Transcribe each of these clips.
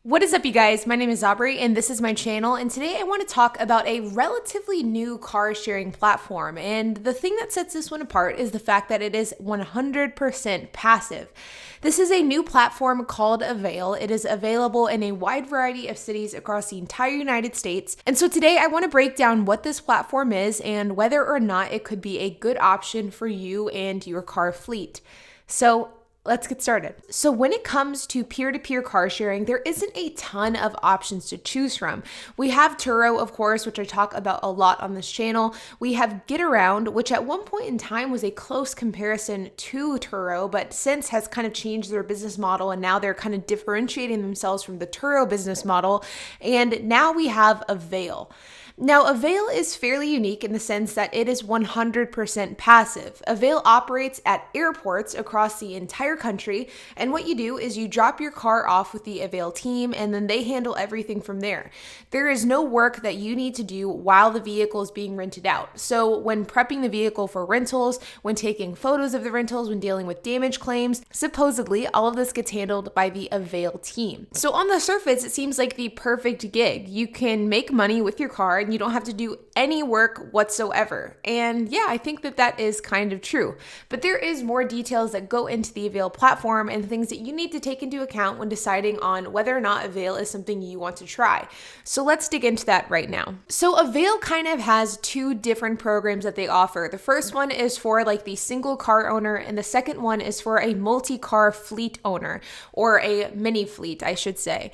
What is up, you guys? My name is Aubrey and this is my channel, and today I want to talk about a relatively new car sharing platform. And the thing that sets this one apart is the fact that it is 100% passive. This is a new platform called Avail. It is available in a wide variety of cities across the entire United States. And so today I want to break down what this platform is and whether or not it could be a good option for you and your car fleet. So let's get started. So when it comes to peer-to-peer car sharing, there isn't a ton of options to choose from. We have Turo, of course, which I talk about a lot on this channel. We have GetAround, which at one point in time was a close comparison to Turo, but since has kind of changed their business model, and now they're kind of differentiating themselves from the Turo business model. And now we have Avail. Now, Avail is fairly unique in the sense that it is 100% passive. Avail operates at airports across the entire country, and what you do is you drop your car off with the Avail team, and then they handle everything from there. There is no work that you need to do while the vehicle is being rented out. So when prepping the vehicle for rentals, when taking photos of the rentals, when dealing with damage claims, supposedly all of this gets handled by the Avail team. So on the surface, it seems like the perfect gig. You can make money with your car and you don't have to do any work whatsoever. And yeah, I think that that is kind of true. But there is more details that go into the Avail platform and things that you need to take into account when deciding on whether or not Avail is something you want to try. So let's dig into that right now. So Avail kind of has two different programs that they offer. The first one is for like the single car owner, and the second one is for a multi-car fleet owner, or a mini fleet, I should say.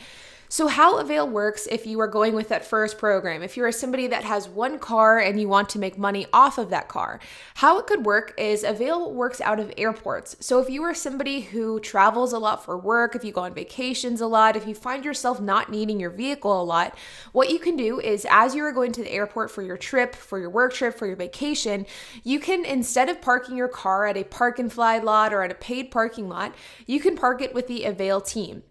So how Avail works if you are going with that first program, if you're somebody that has one car and you want to make money off of that car, how it could work is Avail works out of airports. So if you are somebody who travels a lot for work, if you go on vacations a lot, if you find yourself not needing your vehicle a lot, what you can do is as you are going to the airport for your trip, for your work trip, for your vacation, you can, instead of parking your car at a park and fly lot or at a paid parking lot, you can park it with the Avail team.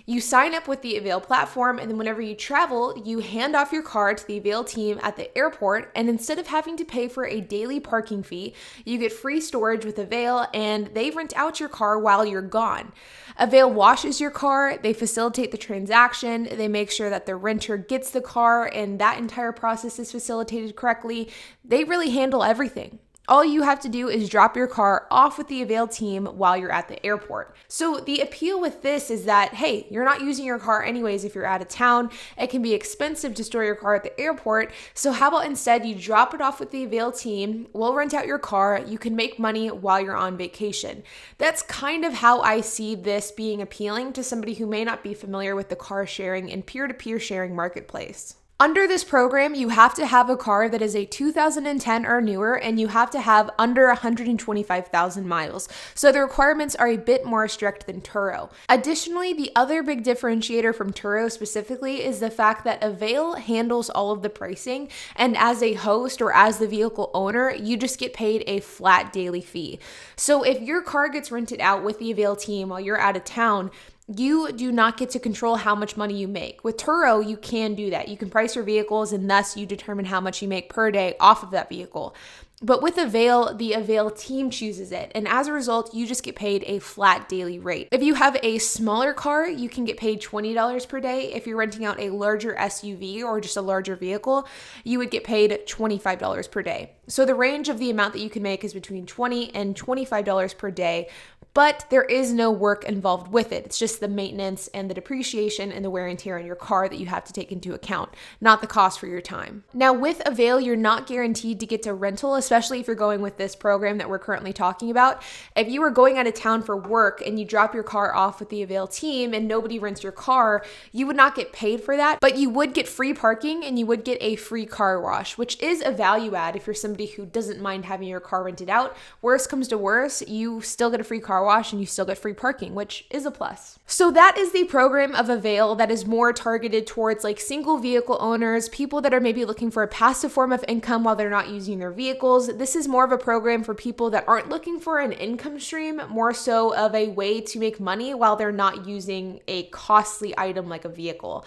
You sign up with the Avail platform, and then whenever you travel, you hand off your car to the Avail team at the airport, and instead of having to pay for a daily parking fee, you get free storage with Avail, and they rent out your car while you're gone. Avail washes your car, they facilitate the transaction, they make sure that the renter gets the car, and that entire process is facilitated correctly. They really handle everything. All you have to do is drop your car off with the Avail team while you're at the airport. So the appeal with this is that, hey, you're not using your car anyways if you're out of town. It can be expensive to store your car at the airport. So how about instead you drop it off with the Avail team, we'll rent out your car, you can make money while you're on vacation. That's kind of how I see this being appealing to somebody who may not be familiar with the car sharing and peer-to-peer sharing marketplace. Under this program, you have to have a car that is a 2010 or newer, and you have to have under 125,000 miles. So the requirements are a bit more strict than Turo. Additionally, the other big differentiator from Turo specifically is the fact that Avail handles all of the pricing, and as a host or as the vehicle owner, you just get paid a flat daily fee. So if your car gets rented out with the Avail team while you're out of town, you do not get to control how much money you make. With Turo, you can do that. You can price your vehicles, and thus you determine how much you make per day off of that vehicle. But with Avail, the Avail team chooses it, and as a result, you just get paid a flat daily rate. If you have a smaller car, you can get paid $20 per day. If you're renting out a larger SUV or just a larger vehicle, you would get paid $25 per day. So the range of the amount that you can make is between $20 and $25 per day, but there is no work involved with it. It's just the maintenance and the depreciation and the wear and tear on your car that you have to take into account, not the cost for your time. Now with Avail, you're not guaranteed to get to rental, especially if you're going with this program that we're currently talking about. If you were going out of town for work and you drop your car off with the Avail team and nobody rents your car, you would not get paid for that, but you would get free parking and you would get a free car wash, which is a value add if you're somebody who doesn't mind having your car rented out. Worst comes to worst, you still get a free car wash and you still get free parking, which is a plus. So that is the program of Avail that is more targeted towards like single vehicle owners, people that are maybe looking for a passive form of income while they're not using their vehicles. This is more of a program for people that aren't looking for an income stream, more so of a way to make money while they're not using a costly item like a vehicle.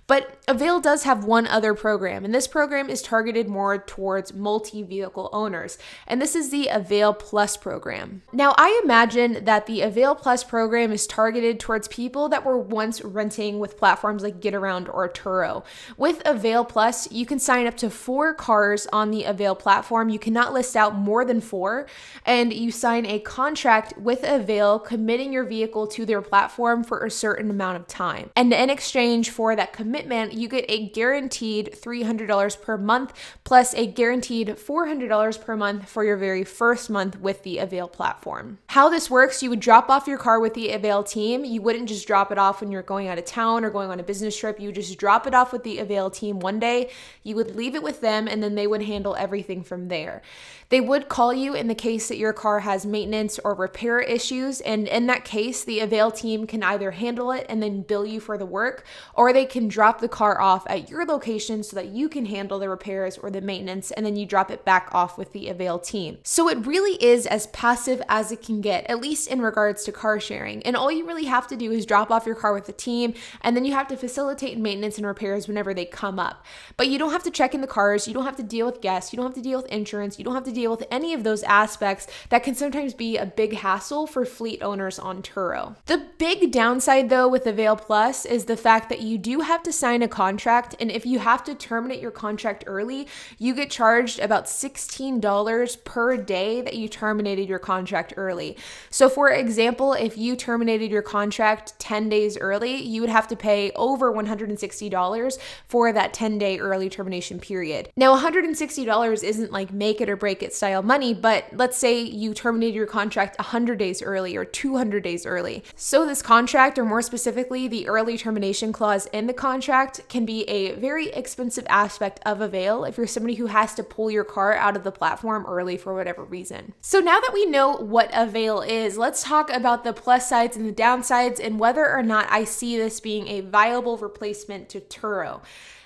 But Avail does have one other program, and this program is targeted more towards multi-vehicle owners, and this is the Avail Plus program. Now, I imagine mention that the Avail Plus program is targeted towards people that were once renting with platforms like GetAround or Turo. With Avail Plus, you can sign up to 4 cars on the Avail platform. You cannot list out more than 4, and you sign a contract with Avail committing your vehicle to their platform for a certain amount of time. And in exchange for that commitment, you get a guaranteed $300 per month plus a guaranteed $400 per month for your very first month with the Avail platform. How this works, you would drop off your car with the Avail team. You wouldn't just drop it off when you're going out of town or going on a business trip. You would just drop it off with the Avail team one day. You would leave it with them, and then they would handle everything from there. They would call you in the case that your car has maintenance or repair issues, and in that case, the Avail team can either handle it and then bill you for the work, or they can drop the car off at your location so that you can handle the repairs or the maintenance, and then you drop it back off with the Avail team. So it really is as passive as it can get, at least in regards to car sharing. And all you really have to do is drop off your car with the team, and then you have to facilitate maintenance and repairs whenever they come up. But you don't have to check in the cars, you don't have to deal with guests, you don't have to deal with insurance, you don't have to deal with any of those aspects that can sometimes be a big hassle for fleet owners on Turo. The big downside though with Avail Plus is the fact that you do have to sign a contract, and if you have to terminate your contract early, you get charged about $16 per day that you terminated your contract early. So for example, if you terminated your contract 10 days early, you would have to pay over $160 for that 10-day early termination period. Now, $160 isn't like make it or break it style money, but let's say you terminated your contract 100 days early or 200 days early. So this contract, or more specifically, the early termination clause in the contract, can be a very expensive aspect of Avail if you're somebody who has to pull your car out of the platform early for whatever reason. So now that we know what Avail is, let's talk about the plus sides and the downsides and whether or not I see this being a viable replacement to Turo.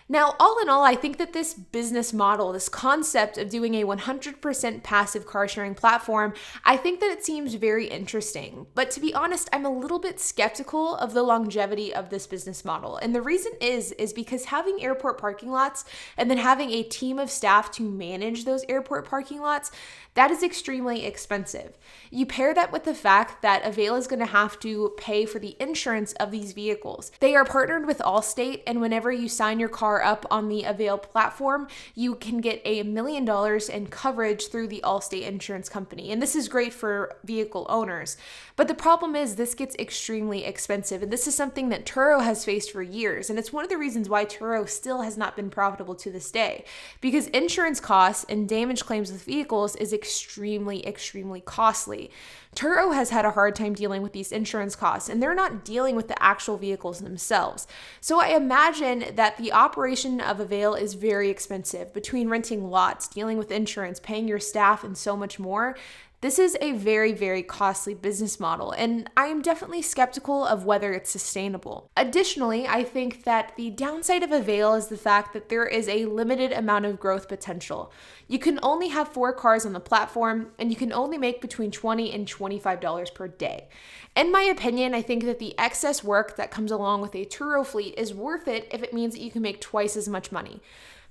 Now, all in all, I think that this business model, this concept of doing a 100% passive car sharing platform, I think that it seems very interesting. But to be honest, I'm a little bit skeptical of the longevity of this business model. And the reason is because having airport parking lots and then having a team of staff to manage those airport parking lots, that is extremely expensive. You pair that with the fact that Avail is going to have to pay for the insurance of these vehicles. They are partnered with Allstate, and whenever you sign your car up on the Avail platform, you can get $1 million in coverage through the Allstate insurance company. And this is great for vehicle owners. But the problem is this gets extremely expensive. And this is something that Turo has faced for years. And it's one of the reasons why Turo still has not been profitable to this day, because insurance costs and damage claims with vehicles is extremely, extremely costly. Turo has had a hard time dealing with these insurance costs, and they're not dealing with the actual vehicles themselves. So I imagine that the operation of Avail is very expensive. Between renting lots, dealing with insurance, paying your staff, and so much more, this is a very, very costly business model, and I am definitely skeptical of whether it's sustainable. Additionally, I think that the downside of Avail is the fact that there is a limited amount of growth potential. You can only have 4 cars on the platform, and you can only make between $20 and $25 per day. In my opinion, I think that the excess work that comes along with a Turo fleet is worth it if it means that you can make twice as much money.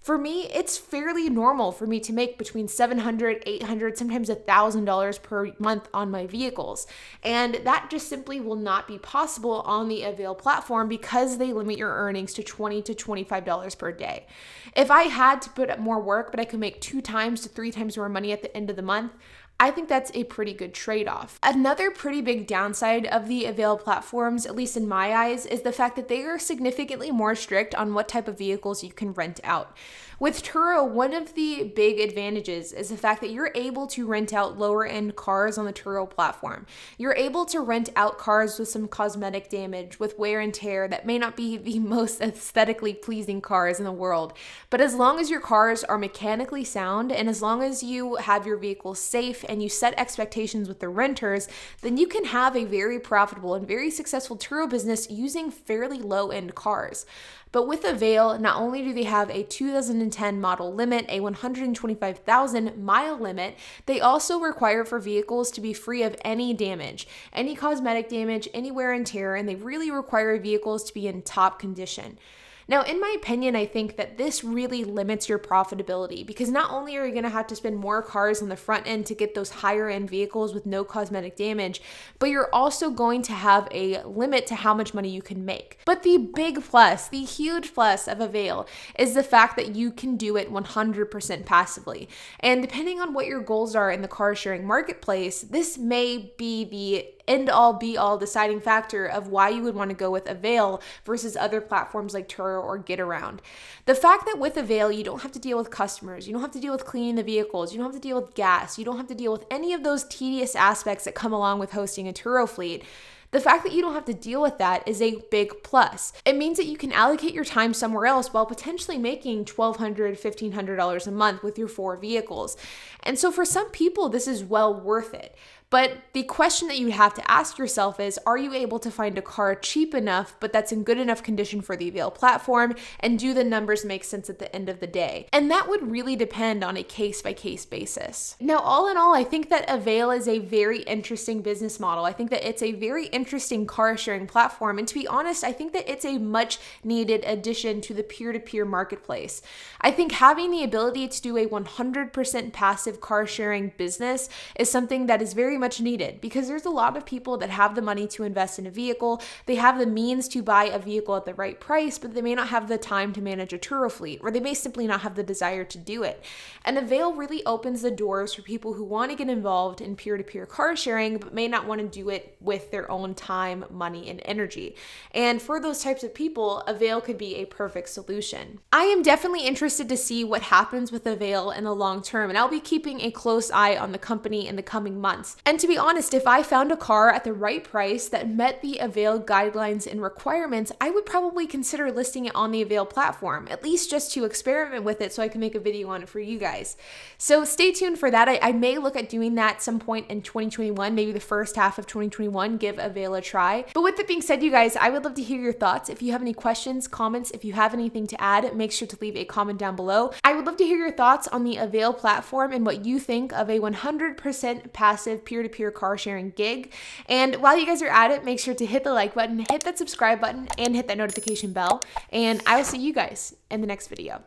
For me, it's fairly normal for me to make between $700, $800, sometimes $1,000 per month on my vehicles. And that just simply will not be possible on the Avail platform because they limit your earnings to $20 to $25 per day. If I had to put up more work, but I could make 2 times to 3 times more money at the end of the month, I think that's a pretty good trade-off. Another pretty big downside of the Avail platforms, at least in my eyes, is the fact that they are significantly more strict on what type of vehicles you can rent out. With Turo, one of the big advantages is the fact that you're able to rent out lower-end cars on the Turo platform. You're able to rent out cars with some cosmetic damage, with wear and tear that may not be the most aesthetically pleasing cars in the world. But as long as your cars are mechanically sound, and as long as you have your vehicle safe and you set expectations with the renters, then you can have a very profitable and very successful Turo business using fairly low-end cars. But with Avail, not only do they have a 2010 model limit, a 125,000 mile limit, they also require for vehicles to be free of any damage, any cosmetic damage, any wear and tear, and they really require vehicles to be in top condition. Now, in my opinion, I think that this really limits your profitability because not only are you going to have to spend more cars on the front end to get those higher end vehicles with no cosmetic damage, but you're also going to have a limit to how much money you can make. But the big plus, the huge plus of Avail is the fact that you can do it 100% passively. And depending on what your goals are in the car sharing marketplace, this may be the end all be all deciding factor of why you would want to go with Avail versus other platforms like Turo or Get Around. The fact that with Avail, you don't have to deal with customers, you don't have to deal with cleaning the vehicles, you don't have to deal with gas, you don't have to deal with any of those tedious aspects that come along with hosting a Turo fleet. The fact that you don't have to deal with that is a big plus. It means that you can allocate your time somewhere else while potentially making $1,200, $1,500 a month with your 4 vehicles. And so for some people, this is well worth it. But the question that you have to ask yourself is, are you able to find a car cheap enough, but that's in good enough condition for the Avail platform? And do the numbers make sense at the end of the day? And that would really depend on a case-by-case basis. Now, all in all, I think that Avail is a very interesting business model. I think that it's a very interesting car sharing platform. And to be honest, I think that it's a much needed addition to the peer-to-peer marketplace. I think having the ability to do a 100% passive car sharing business is something that is very much needed because there's a lot of people that have the money to invest in a vehicle. They have the means to buy a vehicle at the right price, but they may not have the time to manage a Turo fleet, or they may simply not have the desire to do it. And Avail really opens the doors for people who want to get involved in peer-to-peer car sharing, but may not want to do it with their own time, money, and energy. And for those types of people, Avail could be a perfect solution. I am definitely interested to see what happens with Avail in the long term, and I'll be keeping a close eye on the company in the coming months. And to be honest, if I found a car at the right price that met the Avail guidelines and requirements, I would probably consider listing it on the Avail platform, at least just to experiment with it so I can make a video on it for you guys. So stay tuned for that. I may look at doing that some point in 2021, maybe the first half of 2021, give Avail a try. But with that being said, you guys, I would love to hear your thoughts. If you have any questions, comments, if you have anything to add, make sure to leave a comment down below. I would love to hear your thoughts on the Avail platform and what you think of a 100% passive peer-to-peer car sharing gig. And while you guys are at it, make sure to hit the like button, hit that subscribe button, and hit that notification bell. And I will see you guys in the next video.